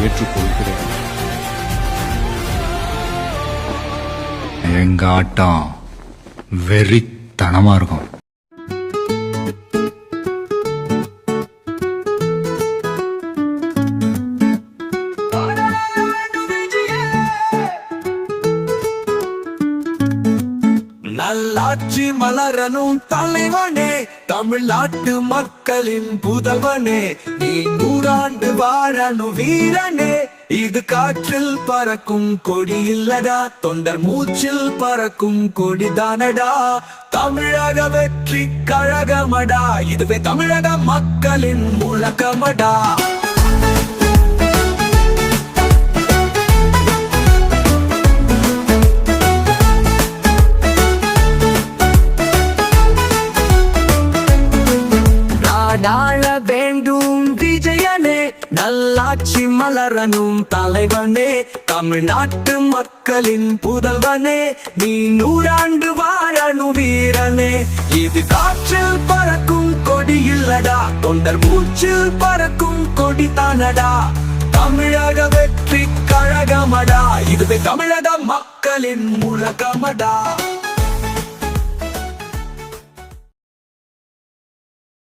ஏற்றுக்கொள்கிறேன். எங்க ஆட்டம் வெறித்தனமா இருக்கும். நல்லாட்சி மலரனும் தலைவனே, தமிழ்நாட்டு மக்களின் புதல்வனே, நீ 100 ஆண்டு வாழணும் வீரனே. இது காற்றில் பறக்கும் கொடி இல்லடா, தொண்டர் மூச்சில் பறக்கும் கொடிதானடா. தமிழக வெற்றி கழகமடா, இதுவே தமிழக மக்களின் முழக்கமடா. நாடாள வேண்டும் விஜயனே, நல்லாட்சி மலரனும் தலைவனே, தமிழ்நாட்டு மக்களின் புதல்வனே, நீ 100 ஆண்டு வாழணும் வீரனே. இது காற்றில் பறக்கும் கொடி இல்லடா, தொண்டர் மூச்சில் பறக்கும் கொடி தானடா. தமிழக வெற்றி கழகமடா, இதுவே தமிழக மக்களின் முழக்கமடா.